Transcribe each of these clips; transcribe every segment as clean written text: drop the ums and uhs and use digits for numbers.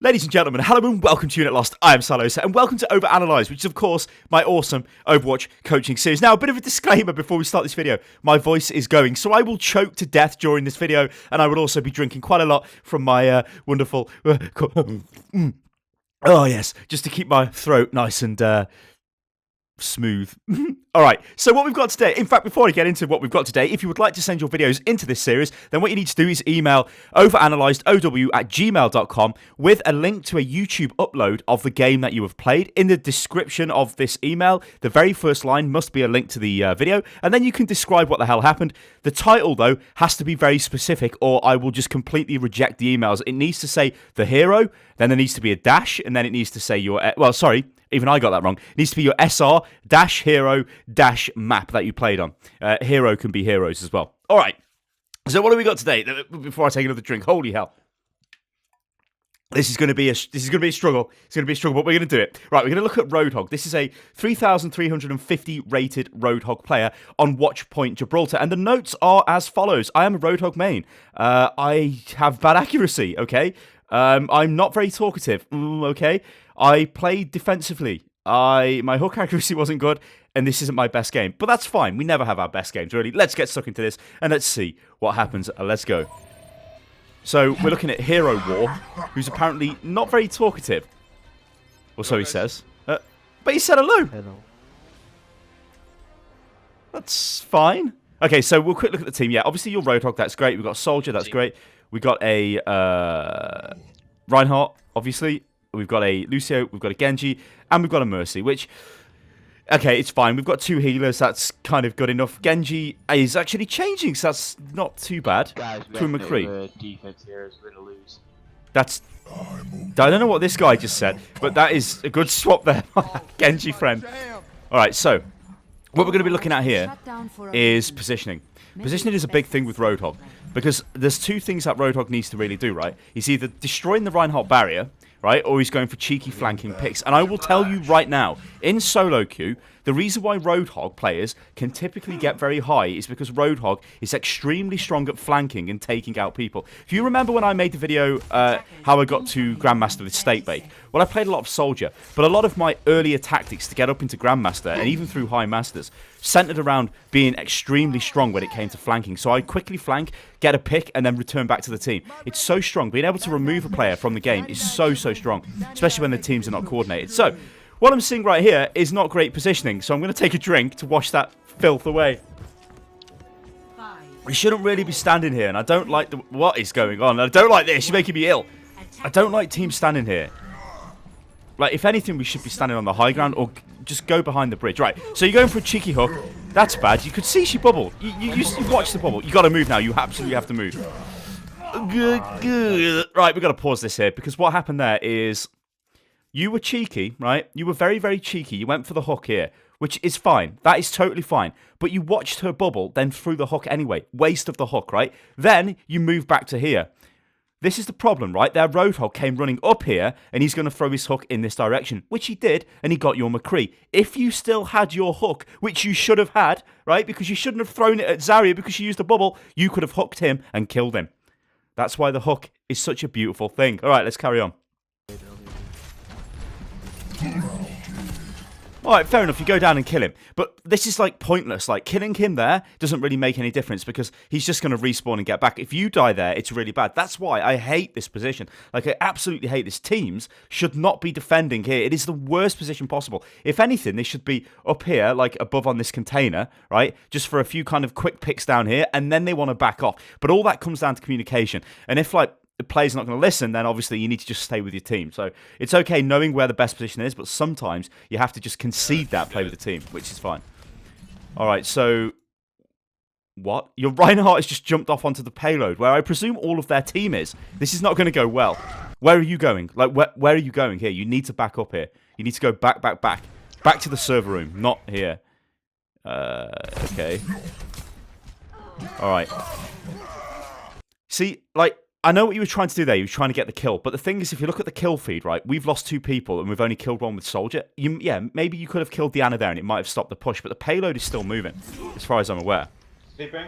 Ladies and gentlemen, hello and welcome to Unit Lost. I am Stylosa and welcome to OverAnalyzed, which is of course my awesome Overwatch coaching series. Now, a bit of a disclaimer before we start this video. My voice is going, so I will choke to death during this video, and I will also be drinking quite a lot from my wonderful... oh yes, just to keep my throat nice and smooth. Alright, so what we've got today, in fact, before I get into what we've got today, if you would like to send your videos into this series, then what you need to do is email overanalyzedow@gmail.com with a link to a YouTube upload of the game that you have played. In the description of this email, the very first line must be a link to the video, and then you can describe what the hell happened. The title, though, has to be very specific, or I will just completely reject the emails. It needs to say the hero, then there needs to be a dash, and then it needs to say your... well, sorry, even I got that wrong. It needs to be your SR-hero-map that you played on. Hero can be heroes as well. All right. So what have we got today? Before I take another drink, holy hell. This is going to be a struggle. It's going to be a struggle, but we're going to do it. Right, we're going to look at Roadhog. This is a 3,350 rated Roadhog player on Watchpoint Gibraltar, and the notes are as follows. I am a Roadhog main. I have bad accuracy, okay? I'm not very talkative, okay? I played defensively. My hook accuracy wasn't good, and this isn't my best game. But that's fine. We never have our best games, really. Let's get stuck into this, and let's see what happens. Let's go. So, we're looking at Hero War, who's apparently not very talkative. Or so he says. But he said hello. Hello. That's fine. Okay, so we'll quick look at the team. Yeah, obviously you're Roadhog. That's great. We've got Soldier. That's great. We got a Reinhardt, obviously. We've got a Lucio, we've got a Genji, and we've got a Mercy, which, okay, it's fine. We've got two healers, that's kind of good enough. Genji is actually changing, so that's not too bad. Guys, Crew McCree. Defense here is going to lose. That's... I don't know what this guy just said, but that is a good swap there, Genji friend. Alright, so, what we're going to be looking at here is positioning. Positioning is a big thing with Roadhog, because there's two things that Roadhog needs to really do, right? He's either destroying the Reinhardt barrier, right, or he's going for cheeky flanking picks. And I will tell you right now, in solo queue, the reason why Roadhog players can typically get very high is because Roadhog is extremely strong at flanking and taking out people. If you remember when I made the video how I got to Grandmaster with State Bake, well, I played a lot of Soldier, but a lot of my earlier tactics to get up into Grandmaster and even through High Masters centered around being extremely strong when it came to flanking. So I quickly flank, get a pick, and then return back to the team. It's so strong. Being able to remove a player from the game is so strong, especially when the teams are not coordinated. So, what I'm seeing right here is not great positioning, so I'm going to take a drink to wash that filth away. We shouldn't really be standing here, and I don't like what is going on. I don't like this. You're making me ill. I don't like teams standing here. Like, if anything, we should be standing on the high ground or just go behind the bridge. Right, so you're going for a cheeky hook. That's bad. You could see she bubbled. You watched the bubble. You got to move now. You absolutely have to move. Right, we've got to pause this here, because what happened there is... You were cheeky, right? You were very cheeky. You went for the hook here, which is fine. That is totally fine. But you watched her bubble, then threw the hook anyway. Waste of the hook, right? Then you move back to here. This is the problem, right? Their Roadhog came running up here, and he's going to throw his hook in this direction, which he did, and he got your McCree. If you still had your hook, which you should have had, right? Because you shouldn't have thrown it at Zarya because she used a bubble, you could have hooked him and killed him. That's why the hook is such a beautiful thing. All right, let's carry on. Alright, fair enough, you go down and kill him. But this is, like, pointless. Like, killing him there doesn't really make any difference because he's just going to respawn and get back. If you die there, it's really bad. That's why I hate this position. Like, I absolutely hate this. Teams should not be defending here. It is the worst position possible. If anything, they should be up here, like, above on this container, right? Just for a few kind of quick picks down here, and then they want to back off. But all that comes down to communication. And if, like, the player's not going to listen, then obviously you need to just stay with your team. So it's okay knowing where the best position is, but sometimes you have to just concede that play with the team, which is fine. Alright, so... What? Your Reinhardt has just jumped off onto the payload, where I presume all of their team is. This is not going to go well. Where are you going? Like, where are you going here? You need to back up here. You need to go back. Back to the server room, not here. Okay. Alright. See, like... I know what you were trying to do there. You were trying to get the kill. But the thing is, if you look at the kill feed, right, we've lost 2 people and we've only killed 1 with Soldier. Yeah, maybe you could have killed Diana there and it might have stopped the push. But the payload is still moving, as far as I'm aware. Sleeping?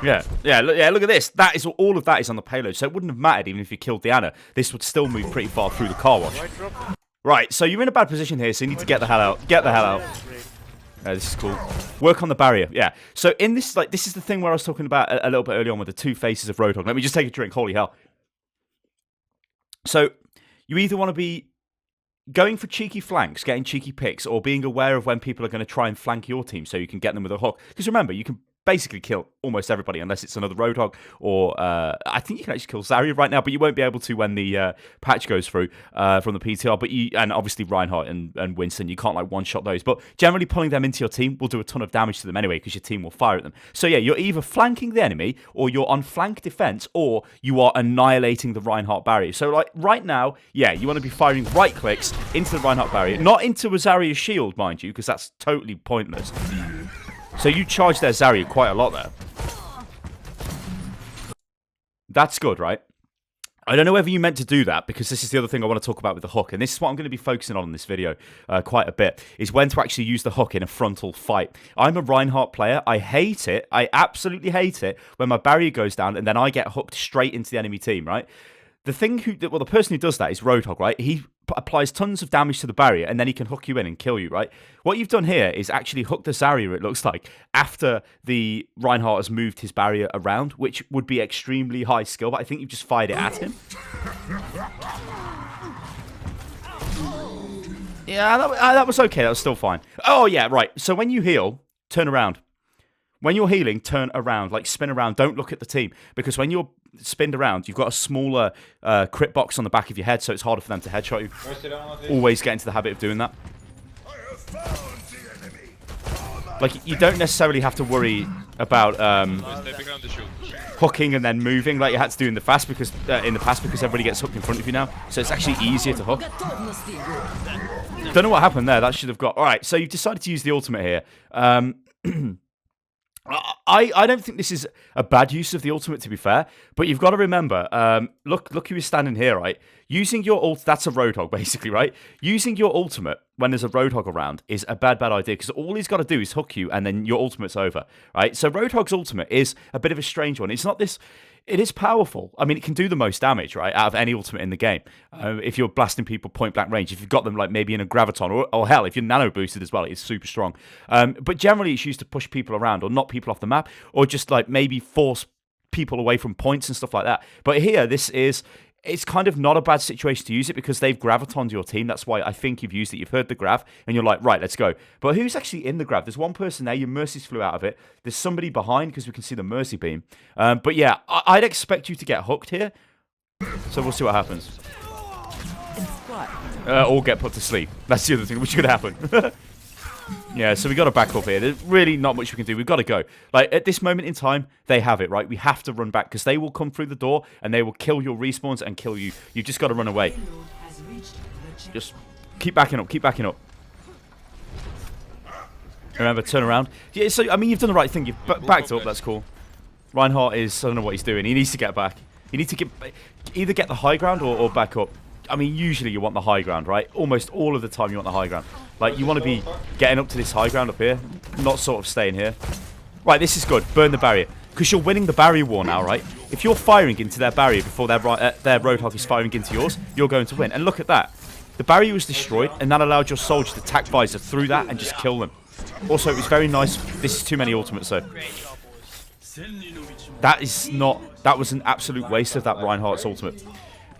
Look at this. That is all of that is on the payload, so it wouldn't have mattered even if you killed the Ana. This would still move pretty far through the car wash. Right, so you're in a bad position here, so you need to get the hell out. Get the hell out. This is cool. Work on the barrier. Yeah. So in this, like, this is the thing where I was talking about a little bit early on with the two faces of Roadhog. Let me just take a drink. Holy hell. So you either want to be going for cheeky flanks, getting cheeky picks, or being aware of when people are going to try and flank your team so you can get them with a hook. Because remember, you can basically kill almost everybody unless it's another Roadhog, or I think you can actually kill Zarya right now, but you won't be able to when the patch goes through from the PTR. But and obviously Reinhardt and Winston, you can't like one-shot those. But generally pulling them into your team will do a ton of damage to them anyway, because your team will fire at them. So yeah, you're either flanking the enemy, or you're on flank defense, or you are annihilating the Reinhardt barrier. So like right now, yeah, you want to be firing right clicks into the Reinhardt barrier, not into a Zarya shield, mind you, because that's totally pointless. So you charge their Zarya quite a lot there. That's good, right? I don't know whether you meant to do that, because this is the other thing I want to talk about with the hook, and this is what I'm going to be focusing on in this video quite a bit, is when to actually use the hook in a frontal fight. I'm a Reinhardt player. I hate it. I absolutely hate it when my barrier goes down and then I get hooked straight into the enemy team, right? The person who does that is Roadhog, right? He applies tons of damage to the barrier, and then he can hook you in and kill you, right? What you've done here is actually hook the Zarya, it looks like, after the Reinhardt has moved his barrier around, which would be extremely high skill, but I think you've just fired it at him. Yeah, that was okay. That was still fine. Oh, yeah, right. So when you heal, turn around. When you're healing, turn around, like spin around. Don't look at the team, because when you're spinned around, you've got a smaller crit box on the back of your head, so it's harder for them to headshot you. Always get into the habit of doing that. Like, you don't necessarily have to worry about hooking and then moving like you had to do in the past, because everybody gets hooked in front of you now. So it's actually easier to hook. Don't know what happened there. That should have got... All right, so you've decided to use the ultimate here. I don't think this is a bad use of the ultimate, to be fair, but you've got to remember, look who is standing here, right? Using your ult, that's a Roadhog, basically, right? Using your ultimate when there's a Roadhog around is a bad idea, because all he's got to do is hook you, and then your ultimate's over, right? So Roadhog's ultimate is a bit of a strange one. It's not this... It is powerful. I mean, it can do the most damage, right, out of any ultimate in the game. If you're blasting people point-blank range, if you've got them, like, maybe in a graviton, or hell, if you're nano-boosted as well, it's super strong. But generally, it's used to push people around, or knock people off the map, or just, like, maybe force people away from points and stuff like that. But here, it's kind of not a bad situation to use it, because they've gravitoned your team. That's why I think you've used it. You've heard the grav, and you're like, right, let's go. But who's actually in the grav? There's one person there. Your mercies flew out of it. There's somebody behind, because we can see the mercy beam. But yeah, I'd expect you to get hooked here. So we'll see what happens. Or get put to sleep. That's the other thing which could happen. Yeah, so we got to back up here. There's really not much we can do. We've got to go. Like, at this moment in time, they have it, right? We have to run back, because they will come through the door, and they will kill your respawns and kill you. You've just got to run away. Just keep backing up. Keep backing up. Remember, turn around. Yeah, so, I mean, you've done the right thing. You've backed up. That's cool. Reinhardt is... I don't know what he's doing. He needs to get back. You need to either get the high ground or back up. I mean, usually you want the high ground, right? Almost all of the time you want the high ground. Like, you want to be getting up to this high ground up here, not sort of staying here. Right, this is good. Burn the barrier. Because you're winning the barrier war now, right? If you're firing into their barrier before their Roadhog is firing into yours, you're going to win. And look at that. The barrier was destroyed, and that allowed your soldier to tack visor through that and just kill them. Also, it was very nice. This is too many ultimates, though. That was an absolute waste of that Reinhardt's ultimate.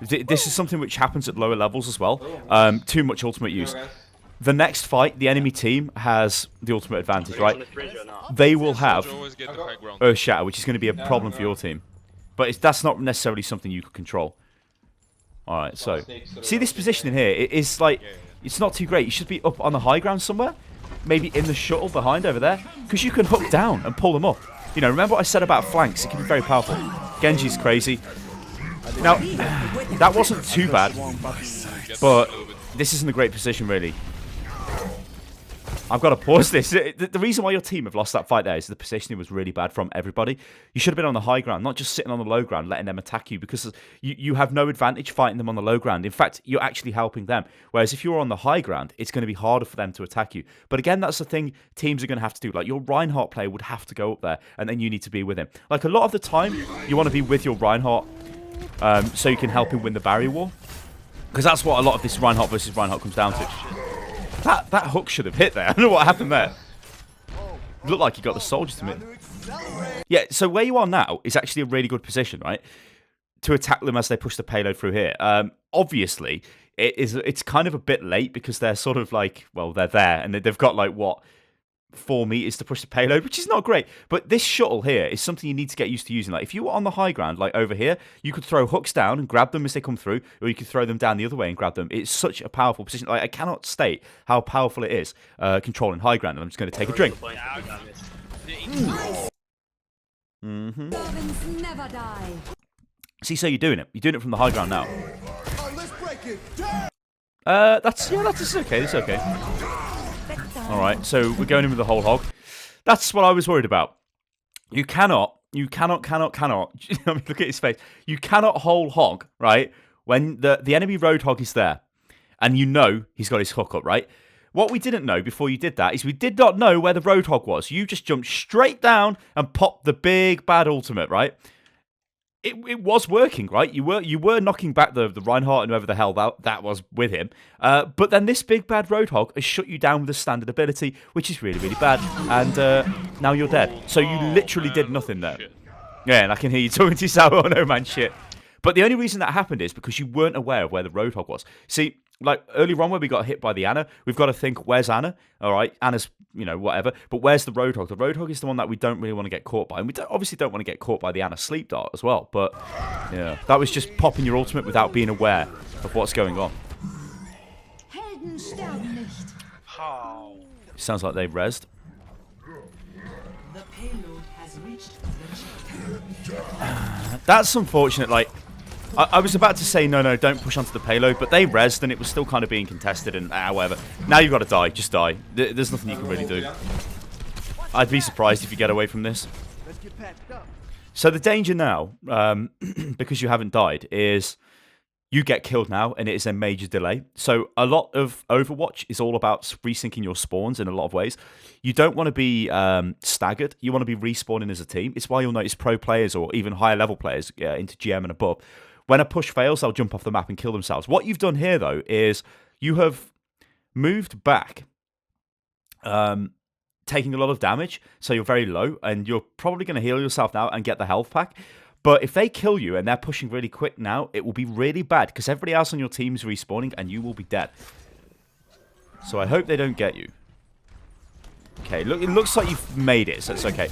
This is something which happens at lower levels as well. Too much ultimate use. The next fight, the enemy team has the ultimate advantage, right? They will have Earth Shatter, which is going to be a problem for your team. But that's not necessarily something you can control. Alright, so... See this positioning here? It's like... It's not too great. You should be up on the high ground somewhere. Maybe in the shuttle behind over there. Because you can hook down and pull them up. You know, remember what I said about flanks? It can be very powerful. Genji's crazy. Now, that wasn't too bad, but this isn't a great position, really. I've got to pause this. The reason why your team have lost that fight there is the positioning was really bad from everybody. You should have been on the high ground, not just sitting on the low ground, letting them attack you, because you have no advantage fighting them on the low ground. In fact, you're actually helping them. Whereas if you're on the high ground, it's going to be harder for them to attack you. But again, that's the thing teams are going to have to do. Like, your Reinhardt player would have to go up there, and then you need to be with him. Like, a lot of the time, you want to be with your Reinhardt so you can help him win the barrier war. Because that's what a lot of this Reinhardt versus Reinhardt comes down to. That hook should have hit there. I don't know what happened there. It looked like he got the soldiers to me. Yeah, so where you are now is actually a really good position, right? To attack them as they push the payload through here. Obviously, it's kind of a bit late because they're sort of like, well, they're there. And they've got like, what, 4 meters to push the payload, which is not great. But this shuttle here is something you need to get used to using. Like, if you were on the high ground, like over here, you could throw hooks down and grab them as they come through, or you could throw them down the other way and grab them. It's such a powerful position. Like, I cannot state how powerful it is controlling high ground. And I'm just going to take a drink. See, so you're doing it. You're doing it from the high ground now. That's okay. It's okay. Alright, so we're going in with the whole hog. That's what I was worried about. You cannot, I mean, look at his face. You cannot whole hog, right, when the enemy Roadhog is there. And you know he's got his hook up, right? What we didn't know before you did that is we did not know where the Roadhog was. You just jumped straight down and popped the big bad ultimate, right? It was working, right? You were knocking back the Reinhardt and whoever the hell that was with him. But then this big bad Roadhog has shut you down with a standard ability, which is really, really bad. And now you're dead. So you literally did nothing there. Shit. Yeah, and I can hear you talking to yourself. Oh no, man, shit. But the only reason that happened is because you weren't aware of where the Roadhog was. See, like earlier on when we got hit by the Ana, we've got to think, where's Ana? All right, Ana's, whatever. But where's the Roadhog? The Roadhog is the one that we don't really want to get caught by. And we obviously don't want to get caught by the Ana sleep dart as well. But, yeah, that was just popping your ultimate without being aware of what's going on. Sounds like they've rezzed. The payload has reached That's unfortunate, like... I was about to say, no, don't push onto the payload, but they rezzed and it was still kind of being contested and whatever. Now you've got to die. Just die. There's nothing you can really do. I'd be surprised if you get away from this. So the danger now, because you haven't died, is you get killed now and it is a major delay. So a lot of Overwatch is all about resyncing your spawns in a lot of ways. You don't want to be staggered. You want to be respawning as a team. It's why you'll notice pro players or even higher level players into GM and above. When a push fails, they'll jump off the map and kill themselves. What you've done here, though, is you have moved back, taking a lot of damage, so you're very low, and you're probably going to heal yourself now and get the health pack. But if they kill you and they're pushing really quick now, it will be really bad, because everybody else on your team is respawning, and you will be dead. So I hope they don't get you. Okay, look, it looks like you've made it, so it's okay.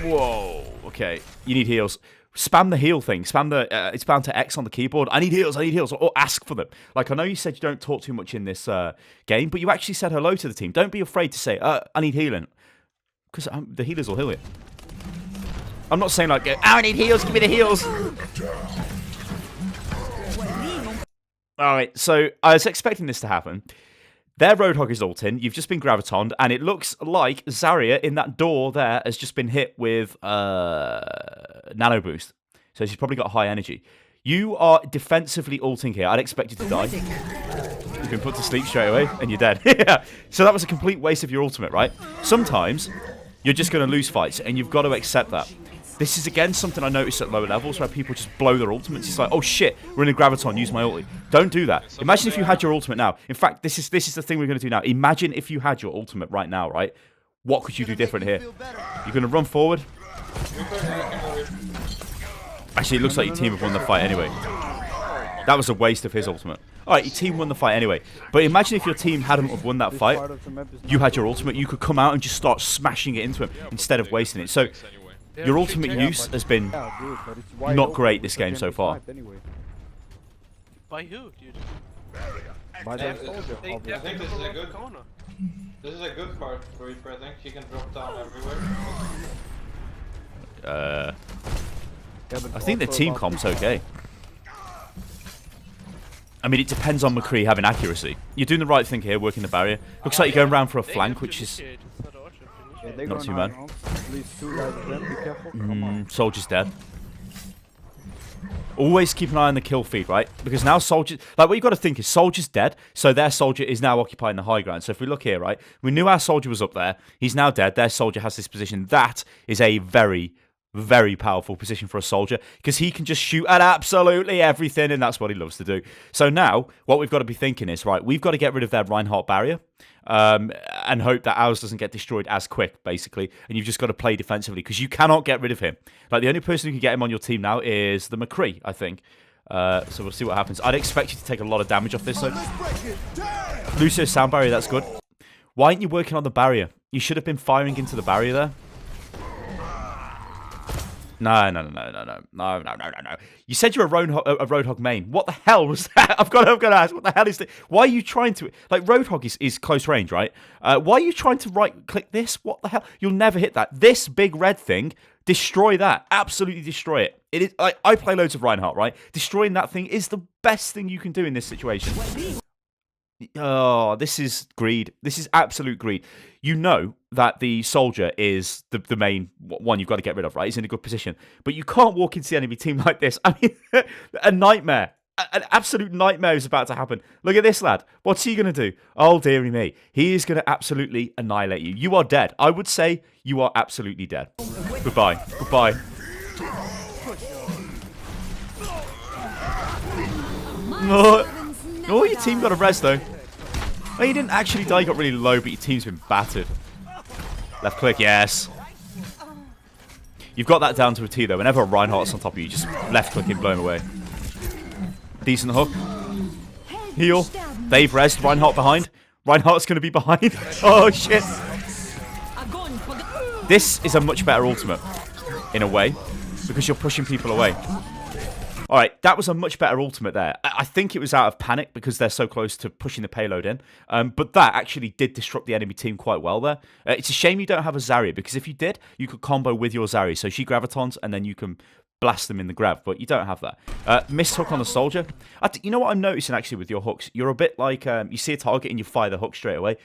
Whoa, okay. You need heals. Spam the heal thing. Spam the, it's bound to X on the keyboard. I need heals, or ask for them. Like, I know you said you don't talk too much in this game, but you actually said hello to the team. Don't be afraid to say, I need healing. Because the healers will heal you. I'm not saying like, I need heals, give me the heals. Alright, so I was expecting this to happen. Their Roadhog is ulting, you've just been gravitoned, and it looks like Zarya in that door there has just been hit with nano boost. So she's probably got high energy. You are defensively ulting here. I'd expect you to die. You've been put to sleep straight away, and you're dead. Yeah. So that was a complete waste of your ultimate, right? Sometimes you're just going to lose fights, and you've got to accept that. This is, again, something I noticed at lower levels where people just blow their ultimates. It's like, oh, shit, we're in a graviton, use my ulti. Don't do that. Imagine if you had your ultimate now. In fact, this is the thing we're going to do now. Imagine if you had your ultimate right now, right? What could you do different here? You're going to run forward. Actually, it looks like your team have won the fight anyway. That was a waste of his ultimate. Alright, your team won the fight anyway. But imagine if your team hadn't have won that fight. You had your ultimate. You could come out and just start smashing it into him instead of wasting it. So... your ultimate use has been not great this game so far. By who, dude? By the soldier. I think this is a good corner. This is a good card for Reaper, I think. He can drop down everywhere. I think the team comp's okay. I mean, it depends on McCree having accuracy. You're doing the right thing here, working the barrier. Looks like you're going around for a flank, which is not too bad. At least 2 guys of them. Be careful. Come on. Soldier's dead. Always keep an eye on the kill feed, right? Because now soldiers... Like, what you've got to think is soldier's dead, so their soldier is now occupying the high ground. So if we look here, right? We knew our soldier was up there. He's now dead. Their soldier has this position. That is a very, very powerful position for a soldier because he can just shoot at absolutely everything, and that's what he loves to do. So now, what we've got to be thinking is, right, we've got to get rid of their Reinhardt barrier and hope that ours doesn't get destroyed as quick, basically. And you've just got to play defensively because you cannot get rid of him. Like, the only person who can get him on your team now is the McCree, I think. So we'll see what happens. I'd expect you to take a lot of damage off this, though. Lucio's sound barrier, that's good. Why aren't you working on the barrier? You should have been firing into the barrier there. No. You said you're a Roadhog main. What the hell was that? I've got to ask, what the hell is that? Why are you trying to... Like, Roadhog is close range, right? Why are you trying to right-click this? What the hell? You'll never hit that. This big red thing, destroy that. Absolutely destroy it. It is. I play loads of Reinhardt, right? Destroying that thing is the best thing you can do in this situation. Oh, this is greed. This is absolute greed. You know that the soldier is the main one you've got to get rid of, right? He's in a good position. But you can't walk into the enemy team like this. I mean, a nightmare. An absolute nightmare is about to happen. Look at this lad. What's he going to do? Oh, dearie me. He is going to absolutely annihilate you. You are dead. I would say you are absolutely dead. Goodbye. Goodbye. Oh, your team got a res, though. Oh, you didn't actually die, you got really low, but your team's been battered. Left click, yes. You've got that down to a T, though. Whenever a Reinhardt's on top of you, just left click him, blow him away. Decent hook. Heal. They've resed. Reinhardt behind. Reinhardt's going to be behind. Oh, shit. This is a much better ultimate, in a way, because you're pushing people away. Alright, that was a much better ultimate there. I think it was out of panic because they're so close to pushing the payload in. But that actually did disrupt the enemy team quite well there. It's a shame you don't have a Zarya because if you did, you could combo with your Zarya. So she gravitons and then you can blast them in the grab. But you don't have that. Missed hook on the soldier. You know what I'm noticing actually with your hooks? You're a bit like you see a target and you fire the hook straight away.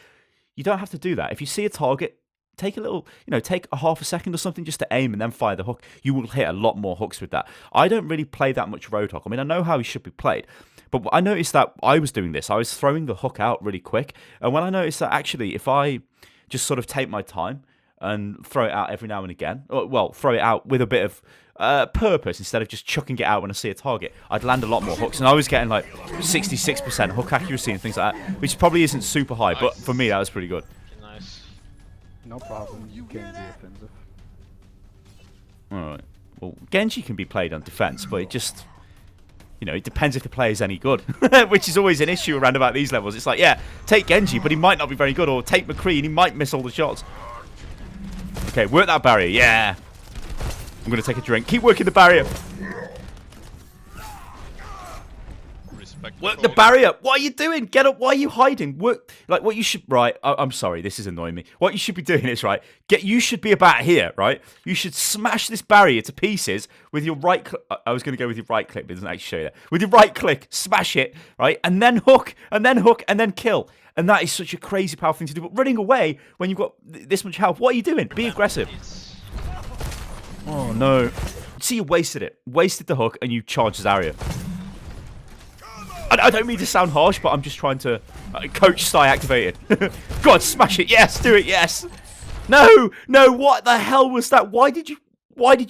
You don't have to do that. If you see a target, take a little, take a half a second or something just to aim and then fire the hook. You will hit a lot more hooks with that. I don't really play that much Roadhog. I mean, I know how he should be played, but I noticed that I was doing this. I was throwing the hook out really quick, and when I noticed that actually if I just sort of take my time and throw it out every now and again, well, throw it out with a bit of purpose instead of just chucking it out when I see a target, I'd land a lot more hooks, and I was getting like 66% hook accuracy and things like that, which probably isn't super high, but for me that was pretty good. No problem. You can be offensive. Alright. Well, Genji can be played on defense, but it just... it depends if the player's any good. Which is always an issue around about these levels. It's like, yeah, take Genji, but he might not be very good. Or take McCree, and he might miss all the shots. Okay, work that barrier. Yeah. I'm going to take a drink. Keep working the barrier. Work the barrier. What are you doing? Get up. Why are you hiding? Work. Like, what you should... Right. I'm sorry. This is annoying me. What you should be doing is, right, you should be about here, right? You should smash this barrier to pieces with your right click. I was going to go with your right click, but it doesn't actually show you that. With your right click, smash it, right? And then hook, and then hook, and then kill. And that is such a crazy powerful thing to do. But running away when you've got this much health, what are you doing? Be aggressive. Oh, no. See, you wasted it. Wasted the hook, and you charged Zarya. I don't mean to sound harsh, but I'm just trying to... Coach Sty activated. God, smash it. Yes, do it. Yes. No. No, what the hell was that? Why did you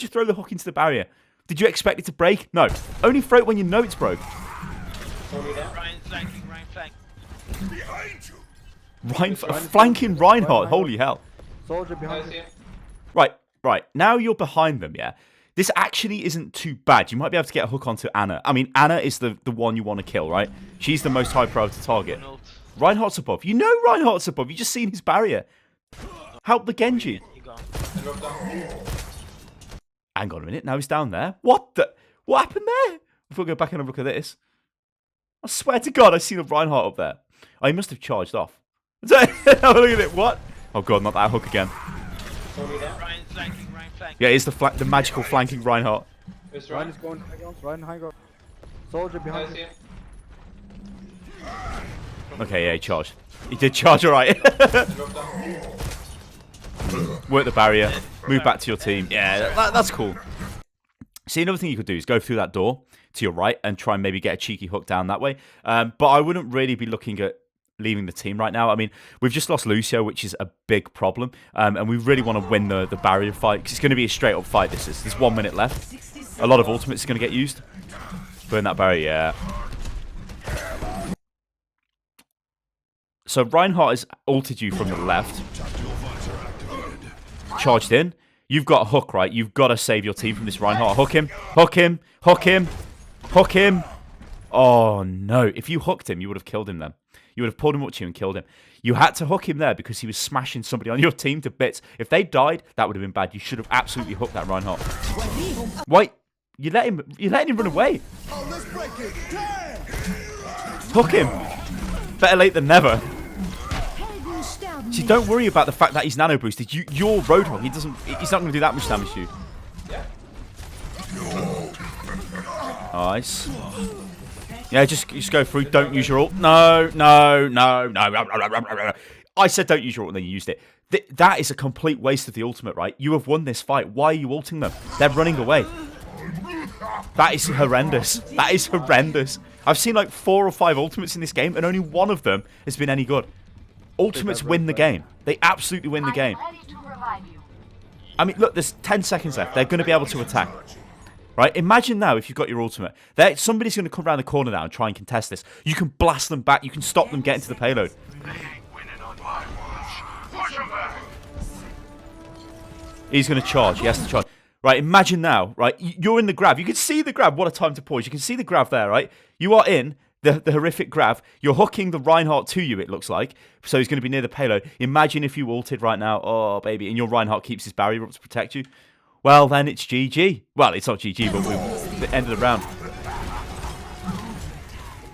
throw the hook into the barrier? Did you expect it to break? No. Only throw it when you know it's broke. Ryan flanking, Ryan flank. Flanking Reinhardt. Holy hell. Soldier behind you. Right. Now you're behind them, yeah? This actually isn't too bad. You might be able to get a hook onto Anna. I mean, Anna is the one you want to kill, right? She's the most high priority target. Reinhardt's above. You know Reinhardt's above. You've just seen his barrier. Help the Genji. Hang on a minute. Now he's down there. What happened there? Before we go back and have a look at this. I swear to God, I see the Reinhardt up there. Oh, he must have charged off. Have a look at it. What? Oh, God, not that hook again. Ryan flanking. Yeah, it's the magical flanking Reinhardt. Ryan is going high ground. Ryan high ground. Soldier behind you. Okay, yeah, he charged. He did charge, alright. Work the barrier. Move back to your team. Yeah, that's cool. See, another thing you could do is go through that door to your right and try and maybe get a cheeky hook down that way. But I wouldn't really be looking at leaving the team right now. I mean, we've just lost Lucio, which is a big problem. And we really want to win the barrier fight, because it's going to be a straight-up fight. There's 1 minute left. A lot of ultimates are going to get used. Burn that barrier, yeah. So Reinhardt has ulted you from the left. Charged in. You've got a hook, right? You've got to save your team from this Reinhardt. Hook him. Hook him. Hook him. Hook him. Oh, no. If you hooked him, you would have killed him then. You would have pulled him up to you and killed him. You had to hook him there because he was smashing somebody on your team to bits. If they died, that would have been bad. You should have absolutely hooked that Reinhardt. Wait. You letting him run away. Hook him. Better late than never. See, don't worry about the fact that he's nano boosted. You're Roadhog. He's not going to do that much damage to you. Nice. Yeah, just go through. Don't use your ult. No. I said don't use your ult and then you used it. That is a complete waste of the ultimate, right? You have won this fight. Why are you ulting them? They're running away. That is horrendous. That is horrendous. I've seen like 4 or 5 ultimates in this game and only one of them has been any good. Ultimates win the game. They absolutely win the game. I mean, look, there's 10 seconds left. They're going to be able to attack. Right? Imagine now if you've got your ultimate. Somebody's going to come around the corner now and try and contest this. You can blast them back. You can stop them getting to the payload. He's going to charge. He has to charge. Right, imagine now, right? You're in the grab. You can see the grab. What a time to pause. You can see the grab there, right? You are in the horrific grab. You're hooking the Reinhardt to you, it looks like. So he's going to be near the payload. Imagine if you ulted right now. Oh, baby. And your Reinhardt keeps his barrier up to protect you. Well, then it's GG. Well, it's not GG, but we're the end of the round.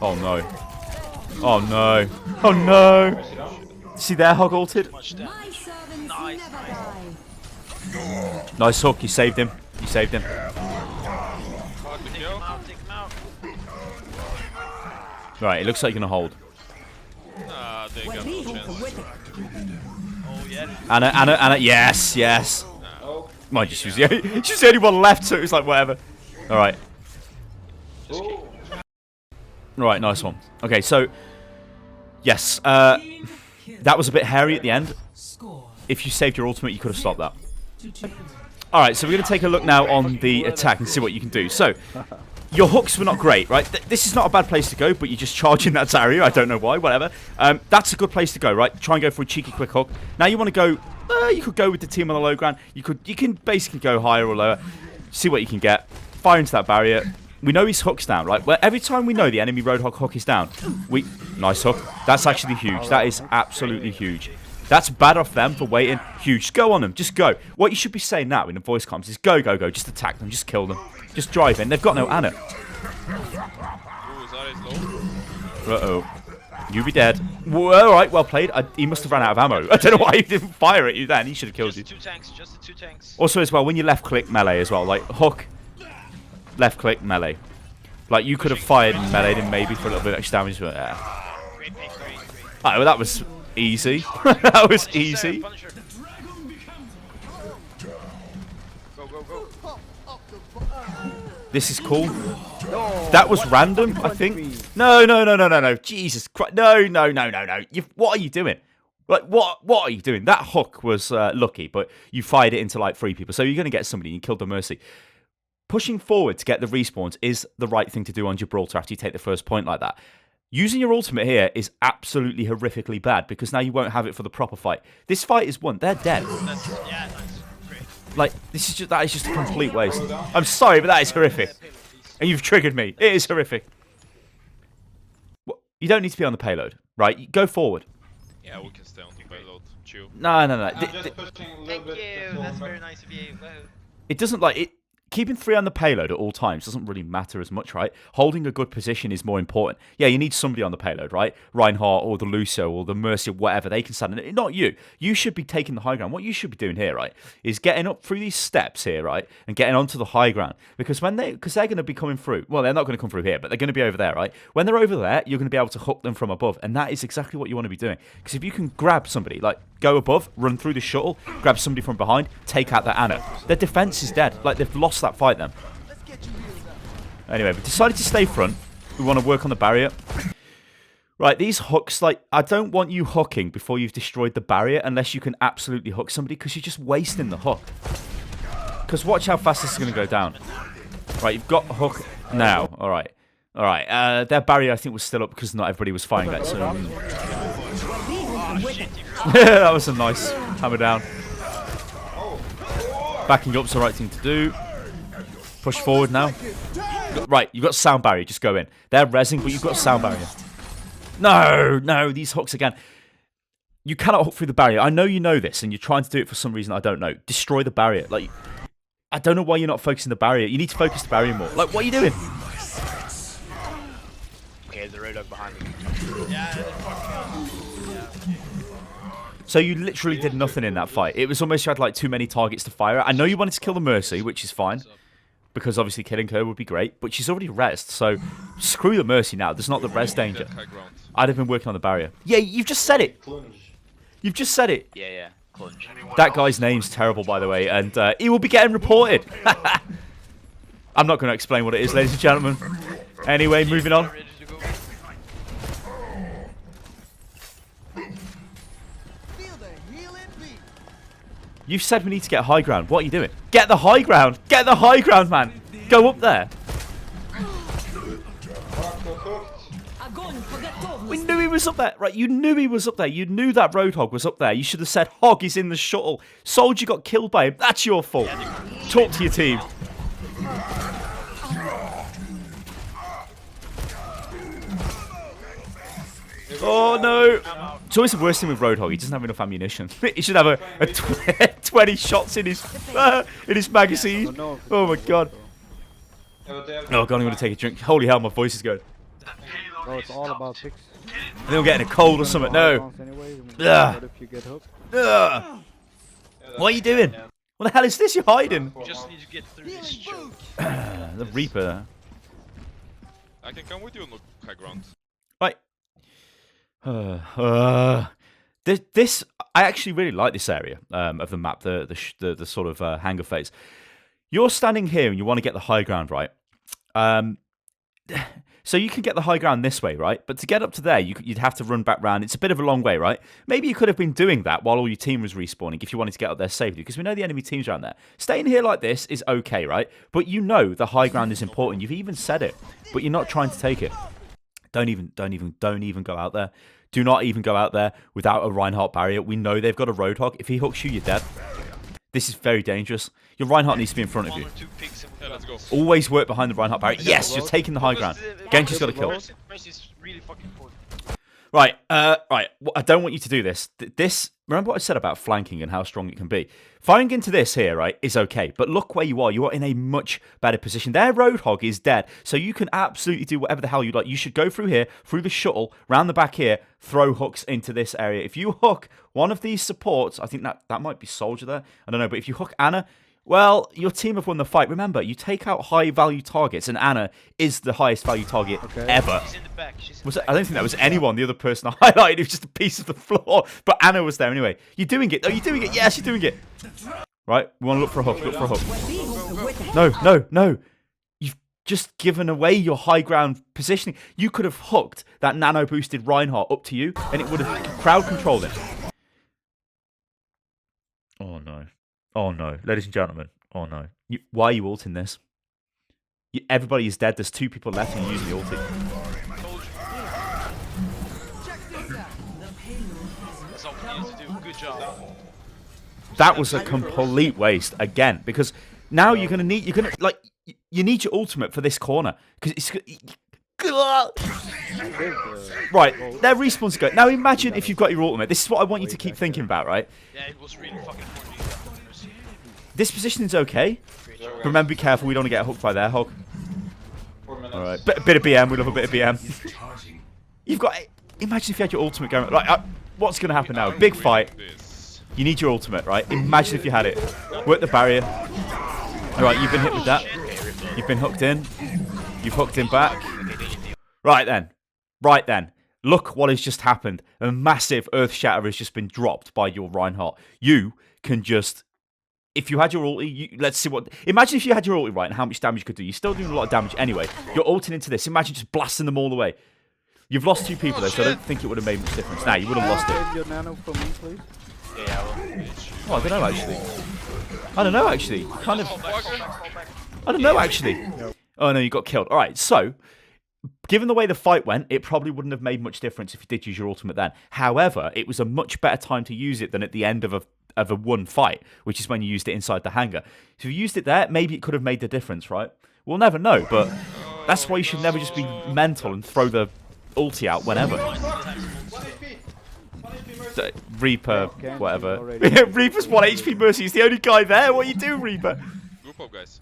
Oh, no. Oh, no. Oh, no. See there, Hog ulted? Nice hook. You saved him. You saved him. Right, it looks like you're going to hold. There you go. No chance. Oh, yeah. Anna, yes, yes. Mind you, she's the only one left, so it was like, whatever. Alright. Right, nice one. Okay, so, yes, that was a bit hairy at the end. If you saved your ultimate, you could have stopped that. Alright, so we're going to take a look now on the attack and see what you can do. So, your hooks were not great, right? This is not a bad place to go, but you're just charging that area. I don't know why, whatever. That's a good place to go, right? Try and go for a cheeky quick hook. Now you want to go, you could go with the team on the low ground. You can basically go higher or lower. See what you can get. Fire into that barrier. We know his hook's down, right? Well, every time we know the enemy Roadhog hook is down, nice hook. That's actually huge. That is absolutely huge. That's bad off them for waiting. Huge. Just go on them. Just go. What you should be saying now in the voice comms is go, go, go. Just attack them. Just kill them. Just drive in. They've got no Anna. Uh-oh. You be dead. Well, all right, well played. He must have ran out of ammo. I don't know why he didn't fire at you then. He should have killed you. Just the two tanks. Also, as well, when you left-click melee as well, like hook, left-click melee. Like you could have fired and meleeed him maybe for a little bit of extra damage, but Great. Alright, well that was easy. That was easy. Go. This is cool. That was random, I think. No. Jesus Christ. No. What are you doing? Like, what are you doing? That hook was lucky, but you fired it into, like, 3 people. So you're going to get somebody and you killed the Mercy. Pushing forward to get the respawns is the right thing to do on Gibraltar after you take the first point like that. Using your ultimate here is absolutely horrifically bad because now you won't have it for the proper fight. This fight is won. They're dead. Nice. Great. Like, that is just a complete waste. I'm sorry, but that is horrific. And you've triggered me. It is horrific. You don't need to be on the payload, right? Go forward. Yeah, we can stay on the payload. Chill. No. I'm just pushing a little Thank bit. you. That's very nice of you. Wow. It doesn't like it. keeping 3 on the payload at all times doesn't really matter as much, right? Holding a good position is more important. Yeah, you need somebody on the payload, right? Reinhardt or the Lucio or the Mercy, whatever, they can stand in it. Not you. You should be taking the high ground. What you should be doing here, right, is getting up through these steps here, right, and getting onto the high ground. Because they're going to be coming through. Well, they're not going to come through here, but they're going to be over there, right? When they're over there, you're going to be able to hook them from above, and that is exactly what you want to be doing. Because if you can grab somebody, like go above, run through the shuttle, grab somebody from behind, take out that Ana. Their defense is dead. Like, they've lost that fight then. Anyway, we decided to stay front. We want to work on the barrier. Right, these hooks, like, I don't want you hooking before you've destroyed the barrier unless you can absolutely hook somebody, because you're just wasting the hook. Because watch how fast this is going to go down. Right, you've got a hook now. All right. All right, their barrier, I think, was still up because not everybody was firing that. So, that was a nice hammer down. Backing up's the right thing to do. Push forward now. Right, you've got sound barrier. Just go in. They're rezzing, but you've got sound barrier. No, these hooks again. You cannot hook through the barrier. I know you know this, and you're trying to do it for some reason I don't know. Destroy the barrier. Like, I don't know why you're not focusing the barrier. You need to focus the barrier more. Like, what are you doing? Okay, the Roadhog behind me. So you literally did nothing in that fight. It was almost you had like too many targets to fire at. I know you wanted to kill the Mercy, which is fine, because obviously killing her would be great, but she's already rezzed, so screw the Mercy now. There's not the res danger. I'd have been working on the barrier. Yeah, you've just said it. You've just said it. Yeah, clunge. That guy's name's terrible, by the way, and he will be getting reported. I'm not going to explain what it is, ladies and gentlemen. Anyway, moving on. You've said we need to get high ground. What are you doing? Get the high ground. Get the high ground, man. Go up there. We knew he was up there. Right, you knew he was up there. You knew that Roadhog was up there. You should have said, Hog is in the shuttle. Soldier got killed by him. That's your fault. Talk to your team. Oh, no. It's always the worst thing with Roadhog. He doesn't have enough ammunition. He should have a 20 shots in his magazine. Oh, my God. Oh, God, I'm going to take a drink. Holy hell, my voice is going. Oh, it's all about fix. I think I'm getting a cold or something. No. What if you get hooked? What are you doing? What the hell is this you're hiding? We just need to get through this choke. The Reaper. I can come with you on the high ground. Right. This I actually really like this area of the map, the sort of hangar phase. You're standing here and you want to get the high ground, right? So you can get the high ground this way, right? But to get up to there, you'd have to run back round. It's a bit of a long way, right? Maybe you could have been doing that while all your team was respawning if you wanted to get up there safely, because we know the enemy team's around there. Staying here like this is okay, right? But you know the high ground is important. You've even said it, but you're not trying to take it. Don't even go out there. Do not even go out there without a Reinhardt barrier. We know they've got a Roadhog. If he hooks you, you're dead. This is very dangerous. Your Reinhardt needs to be in front of you. Yeah, let's go. Always work behind the Reinhardt barrier. Yes, you're taking the high ground. Genji's got a kill. Right, right. I don't want you to do this. Remember what I said about flanking and how strong it can be? Firing into this here, right, is okay. But look where you are. You are in a much better position. Their Roadhog is dead. So you can absolutely do whatever the hell you like. You should go through here, through the shuttle, round the back here, throw hooks into this area. If you hook one of these supports, I think that might be Soldier there. I don't know. But if you hook Ana, well, your team have won the fight. Remember, you take out high-value targets, and Ana is the highest-value target ever. She's in the back. I don't think that was anyone. The other person I highlighted, it was just a piece of the floor. But Ana was there anyway. You're doing it. Are you doing it? Yes, you're doing it. Right, we want to look for a hook. Look for a hook. No. You've just given away your high ground positioning. You could have hooked that nano-boosted Reinhardt up to you, and it would have crowd-controlled him. Oh, no. Oh no, ladies and gentlemen. Oh no. Why are you ulting this? Everybody is dead. There's 2 people left and you're using the ulti. That's all we need to do. Good job. That was a complete waste again, because now you need your ultimate for this corner, because it's right. Their respawn's go. Now imagine if you've got your ultimate. This is what I want you to keep thinking about, right? Yeah, it was really fucking funny. This position is okay. They're Remember, be careful. We don't want to get hooked by their hog. 4 minutes. All right, bit of BM. We love a bit of BM. You've got. Imagine if you had your ultimate going. Right, what's going to happen now? Big fight. This. You need your ultimate, right? Imagine if you had it. Work the barrier. All right, you've been hit with that. You've been hooked in. You've hooked in back. Right then. Right then. Look what has just happened. A massive earth shatter has just been dropped by your Reinhardt. You can just... If you had your ulti, let's see what... Imagine if you had your ulti right and how much damage you could do. You're still doing a lot of damage anyway. You're ulting into this. Imagine just blasting them all the way. You've lost 2 people though, so I don't think it would have made much difference. Nah, you would have lost it. Save your nano for me, please. Yeah, well. Oh, I don't know actually. I don't know actually. Kind of... I don't know actually. Oh no, you got killed. Alright, so... Given the way the fight went, it probably wouldn't have made much difference if you did use your ultimate then. However, it was a much better time to use it than at the end of a one fight, which is when you used it inside the hangar. So if you used it there, maybe it could have made the difference, right? We'll never know, but that's why you should never just be mental and throw the ulti out whenever. Reaper, whatever. Reaper's 1 HP Mercy. He's the only guy there. What are you doing, Reaper? Group up, guys.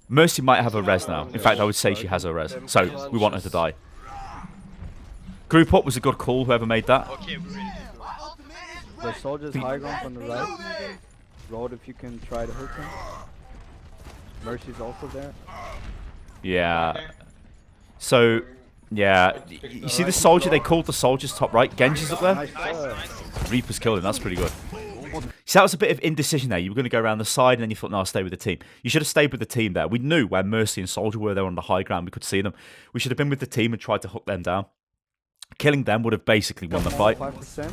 Mercy might have a res now. In fact, I would say she has a res. So, we want her to die. Group up was a good call, whoever made that. Okay, we're ready. The soldier's high ground on the right. Road if you can try to hook him. Mercy's also there. Yeah. So, yeah. You see the soldier? They called the soldiers top right. Genji's up there. Nice. Reaper's killed him. That's pretty good. See, that was a bit of indecision there. You were going to go around the side, and then you thought, no, I'll stay with the team. You should have stayed with the team there. We knew where Mercy and Soldier were. They were on the high ground. We could see them. We should have been with the team and tried to hook them down. Killing them would have basically won the fight. 5%.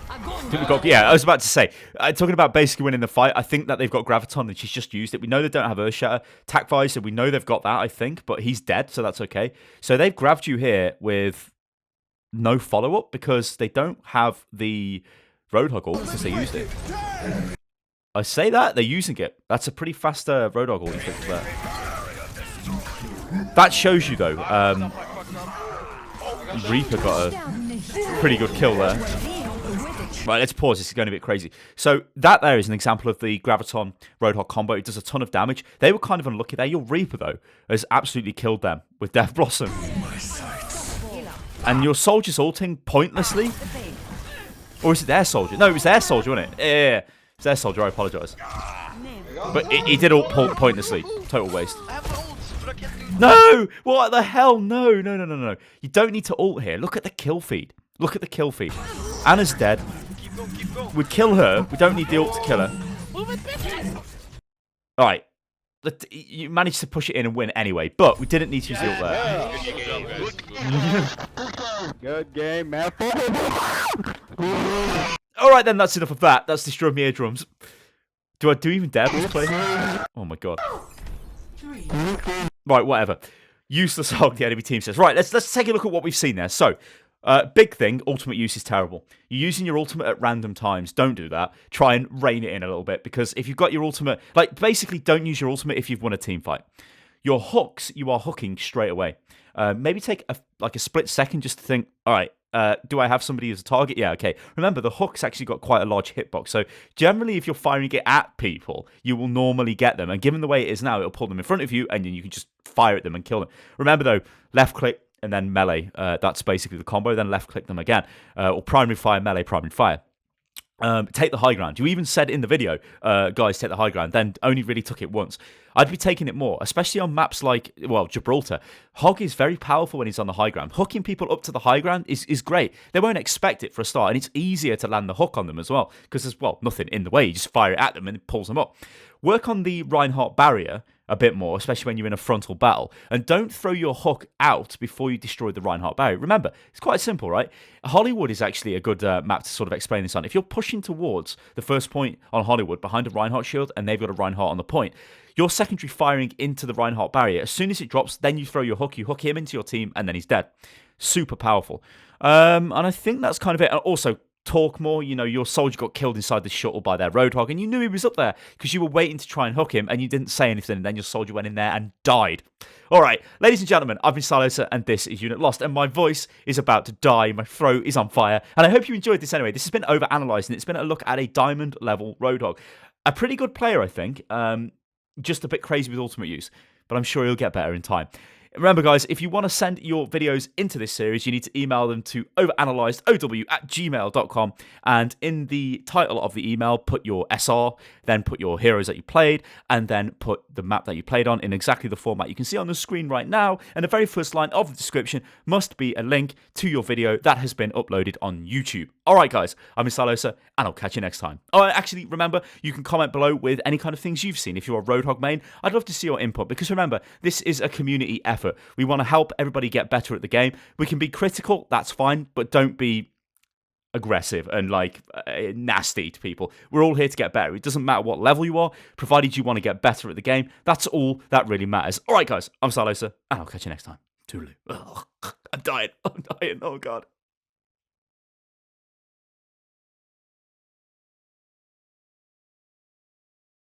I think we got, yeah, I was about to say, talking about basically winning the fight, I think that they've got Graviton and she's just used it. We know they don't have Earthshatter. Tac-Visor, we know they've got that, I think, but he's dead, so that's okay. So they've grabbed you here with no follow-up because they don't have the Roadhog ult because they used it. I say that, they're using it. That's a pretty fast Roadhog ult you picked there. That shows you, though, Reaper got a pretty good kill there. Right, let's pause. This is going a bit crazy. So that there is an example of the Graviton Roadhog combo. It does a ton of damage. They were kind of unlucky there. Your Reaper, though, has absolutely killed them with Death Blossom. And your soldier's ulting pointlessly. Or is it their soldier? No, it was their soldier, wasn't it? Yeah. It's their soldier. I apologise. But he did ult pointlessly. Total waste. No! What the hell? No. You don't need to ult here. Look at the kill feed. Look at the kill feed. Anna's dead. We'd kill her. We don't need the ult to kill her. Alright. You managed to push it in and win anyway, but we didn't need to use the ult there. Good game, man. Alright then, that's enough of that. That's destroyed my eardrums. Do I even dare play? Oh my god. Right, whatever. Useless hog, the enemy team says. Right, let's take a look at what we've seen there. So, big thing, ultimate use is terrible. You're using your ultimate at random times. Don't do that. Try and rein it in a little bit, because if you've got your ultimate... Like, basically, don't use your ultimate if you've won a team fight. Your hooks, you are hooking straight away. Maybe take a split second just to think, all right, do I have somebody as a target? Yeah, okay. Remember, the hook's actually got quite a large hitbox. So generally, if you're firing it at people, you will normally get them. And given the way it is now, it'll pull them in front of you, and then you can just fire at them and kill them. Remember, though, left click and then melee. That's basically the combo. Then left click them again. Or primary fire, melee, primary fire. Take the high ground. You even said in the video, guys, take the high ground, then only really took it once. I'd be taking it more, especially on maps like, well, Gibraltar. Hog is very powerful when he's on the high ground. Hooking people up to the high ground is great. They won't expect it for a start, and it's easier to land the hook on them as well, because there's, well, nothing in the way. You just fire it at them and it pulls them up. Work on the Reinhardt barrier a bit more, especially when you're in a frontal battle. And don't throw your hook out before you destroy the Reinhardt barrier. Remember, it's quite simple, right? Hollywood is actually a good map to sort of explain this on. If you're pushing towards the first point on Hollywood behind a Reinhardt shield and they've got a Reinhardt on the point, your secondary firing into the Reinhardt barrier, as soon as it drops, then you throw your hook, you hook him into your team, and then he's dead. Super powerful. And I think that's kind of it. And also, talk more. You know, your soldier got killed inside the shuttle by their Roadhog, and you knew he was up there because you were waiting to try and hook him, and you didn't say anything, and then your soldier went in there and died. All right, ladies and gentlemen, I've been Stylosa, and this is Unit Lost, and my voice is about to die. My throat is on fire, and I hope you enjoyed this anyway. This has been OverAnalyzed, and it's been a look at a diamond level Roadhog. A pretty good player, I think. just a bit crazy with ultimate use, but I'm sure he'll get better in time. Remember, guys, if you want to send your videos into this series, you need to email them to overanalyzedow@gmail.com. And in the title of the email, put your SR, then put your heroes that you played, and then put the map that you played on in exactly the format you can see on the screen right now. And the very first line of the description must be a link to your video that has been uploaded on YouTube. All right, guys, I'm Stylosa, and I'll catch you next time. Oh, and actually, remember, you can comment below with any kind of things you've seen. If you're a Roadhog main, I'd love to see your input, because remember, this is a community effort. We want to help everybody get better at the game. We can be critical, that's fine, but don't be aggressive and like nasty to people. We're all here to get better. It doesn't matter what level you are, provided you want to get better at the game. That's all that really matters. All right, guys, I'm Stylosa, and I'll catch you next time. Toodaloo. Ugh, I'm dying. Oh God.